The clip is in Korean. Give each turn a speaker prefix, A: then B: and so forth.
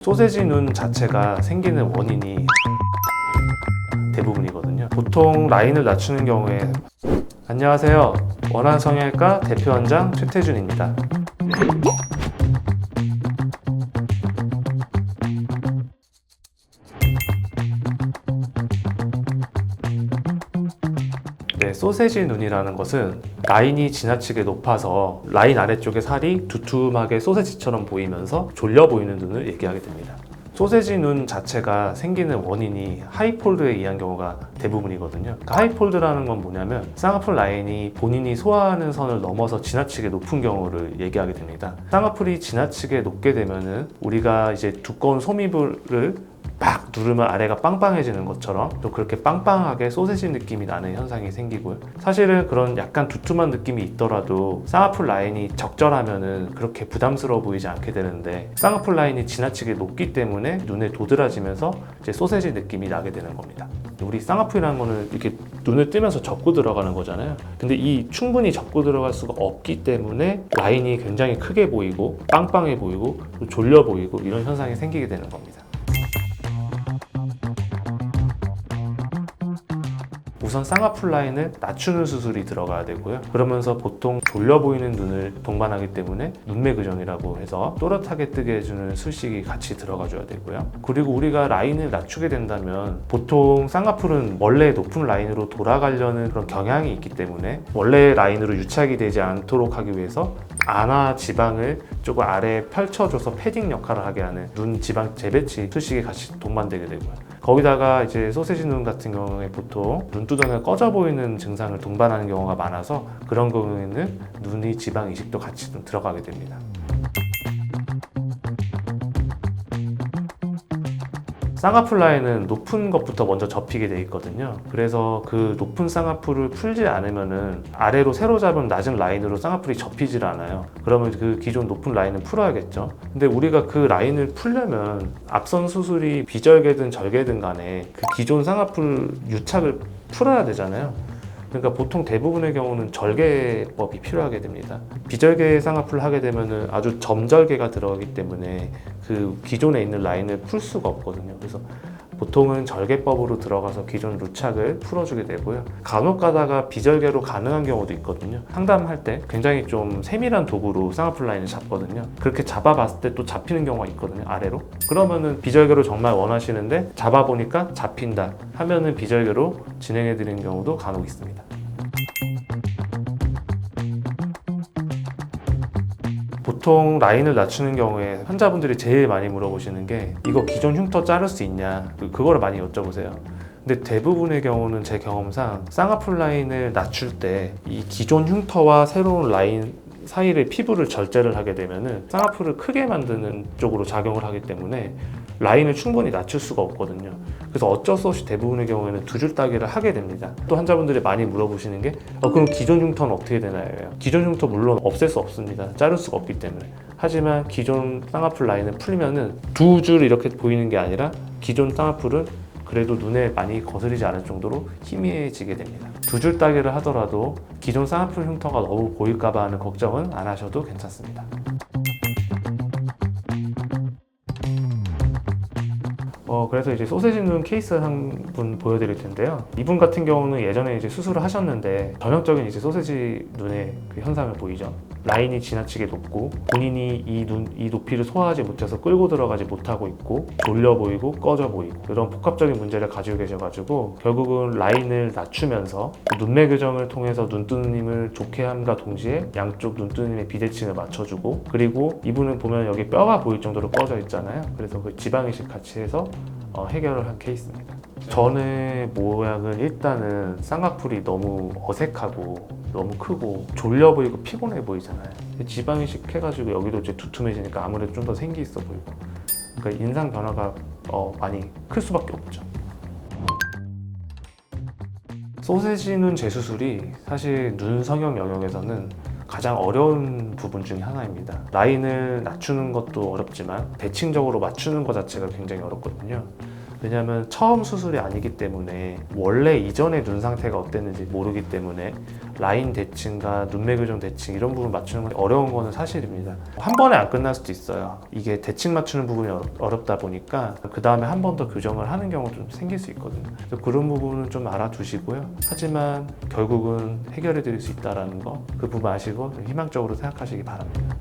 A: 소세지 눈 자체가 생기는 원인이 대부분이거든요. 보통 라인을 낮추는 경우에 안녕하세요. 원한성형외과 대표원장 최태준입니다. 네, 소세지 눈이라는 것은 라인이 지나치게 높아서 라인 아래쪽의 살이 두툼하게 소세지처럼 보이면서 졸려 보이는 눈을 얘기하게 됩니다. 소세지 눈 자체가 생기는 원인이 하이폴드에 의한 경우가 대부분이거든요. 하이폴드라는 건 뭐냐면 쌍꺼풀 라인이 본인이 소화하는 선을 넘어서 지나치게 높은 경우를 얘기하게 됩니다. 쌍꺼풀이 지나치게 높게 되면은 우리가 이제 두꺼운 소미불을 막 누르면 아래가 빵빵해지는 것처럼 또 그렇게 빵빵하게 소세지 느낌이 나는 현상이 생기고요. 사실은 그런 약간 두툼한 느낌이 있더라도 쌍꺼풀 라인이 적절하면은 그렇게 부담스러워 보이지 않게 되는데 쌍꺼풀 라인이 지나치게 높기 때문에 눈에 도드라지면서 이제 소세지 느낌이 나게 되는 겁니다. 우리 쌍꺼풀이라는 거는 이렇게 눈을 뜨면서 접고 들어가는 거잖아요. 근데 이 충분히 접고 들어갈 수가 없기 때문에 라인이 굉장히 크게 보이고 빵빵해 보이고 또 졸려 보이고 이런 현상이 생기게 되는 겁니다. 우선 쌍꺼풀 라인을 낮추는 수술이 들어가야 되고요. 그러면서 보통 졸려 보이는 눈을 동반하기 때문에 눈매 교정이라고 해서 또렷하게 뜨게 해주는 술식이 같이 들어가 줘야 되고요. 그리고 우리가 라인을 낮추게 된다면 보통 쌍꺼풀은 원래 높은 라인으로 돌아가려는 그런 경향이 있기 때문에 원래 라인으로 유착이 되지 않도록 하기 위해서 안화 지방을 조금 아래에 펼쳐줘서 패딩 역할을 하게 하는 눈 지방 재배치 술식이 같이 동반되게 되고요. 거기다가 이제 소세지 눈 같은 경우에 보통 눈두덩이가 꺼져 보이는 증상을 동반하는 경우가 많아서 그런 경우에는 눈이 지방 이식도 같이 좀 들어가게 됩니다. 쌍꺼풀 라인은 높은 것부터 먼저 접히게 돼 있거든요. 그래서 그 높은 쌍꺼풀을 풀지 않으면은 아래로 세로 잡은 낮은 라인으로 쌍꺼풀이 접히질 않아요. 그러면 그 기존 높은 라인은 풀어야겠죠. 근데 우리가 그 라인을 풀려면 앞선 수술이 비절개든 절개든 간에 그 기존 쌍꺼풀 유착을 풀어야 되잖아요. 그러니까 보통 대부분의 경우는 절개법이 필요하게 됩니다. 비절개 쌍꺼풀을 하게 되면은 아주 점절개가 들어가기 때문에 그 기존에 있는 라인을 풀 수가 없거든요. 그래서 보통은 절개법으로 들어가서 기존 루착을 풀어주게 되고요. 간혹 가다가 비절개로 가능한 경우도 있거든요. 상담할 때 굉장히 좀 세밀한 도구로 쌍꺼풀 라인을 잡거든요. 그렇게 잡아봤을 때 또 잡히는 경우가 있거든요. 아래로. 그러면은 비절개로 정말 원하시는데 잡아보니까 잡힌다 하면은 비절개로 진행해드리는 경우도 간혹 있습니다. 보통 라인을 낮추는 경우에 환자분들이 제일 많이 물어보시는 게 이거 기존 흉터 자를 수 있냐 그거를 많이 여쭤보세요. 근데 대부분의 경우는 제 경험상 쌍꺼풀 라인을 낮출 때 이 기존 흉터와 새로운 라인 사이를 피부를 절제를 하게 되면은 쌍꺼풀을 크게 만드는 쪽으로 작용을 하기 때문에 라인을 충분히 낮출 수가 없거든요. 그래서 어쩔 수 없이 대부분의 경우에는 두 줄 따기를 하게 됩니다. 또 환자분들이 많이 물어보시는 게 그럼 기존 흉터는 어떻게 되나요? 기존 흉터 물론 없앨 수 없습니다. 자를 수가 없기 때문에. 하지만 기존 쌍꺼풀 라인을 풀면은 두 줄 이렇게 보이는 게 아니라 기존 쌍꺼풀은 그래도 눈에 많이 거스리지 않을 정도로 희미해지게 됩니다. 두 줄 따기를 하더라도 기존 쌍꺼풀 흉터가 너무 보일까봐 하는 걱정은 안 하셔도 괜찮습니다. 그래서 이제 소세지 눈 케이스 한 분 보여드릴 텐데요. 이분 같은 경우는 예전에 이제 수술을 하셨는데 전형적인 이제 소세지 눈의 그 현상을 보이죠. 라인이 지나치게 높고 본인이 이 높이를 소화하지 못해서 끌고 들어가지 못하고 있고 졸려 보이고 꺼져 보이고 이런 복합적인 문제를 가지고 계셔가지고 결국은 라인을 낮추면서 눈매 교정을 통해서 눈두님을 좋게 함과 동시에 양쪽 눈두님의 비대칭을 맞춰주고 그리고 이분은 보면 여기 뼈가 보일 정도로 꺼져 있잖아요. 그래서 그 지방이식 같이 해서 해결을 한 케이스입니다. 전의 모양은 일단은 쌍꺼풀이 너무 어색하고 너무 크고 졸려 보이고 피곤해 보이잖아요. 지방이식 해가지고 여기도 이제 두툼해지니까 아무래도 좀 더 생기 있어 보이고 그러니까 인상 변화가 많이 클 수밖에 없죠. 소세지 눈 재수술이 사실 눈 성형 영역에서는 가장 어려운 부분 중에 하나입니다. 라인을 낮추는 것도 어렵지만 대칭적으로 맞추는 것 자체가 굉장히 어렵거든요. 왜냐하면 처음 수술이 아니기 때문에 원래 이전의 눈 상태가 어땠는지 모르기 때문에 라인 대칭과 눈매 교정 대칭 이런 부분 맞추는 건 어려운 거는 사실입니다. 한 번에 안 끝날 수도 있어요. 이게 대칭 맞추는 부분이 어렵다 보니까 그 다음에 한 번 더 교정을 하는 경우도 좀 생길 수 있거든요. 그래서 그런 부분은 좀 알아두시고요. 하지만 결국은 해결해 드릴 수 있다는 거, 그 부분 아시고 희망적으로 생각하시기 바랍니다.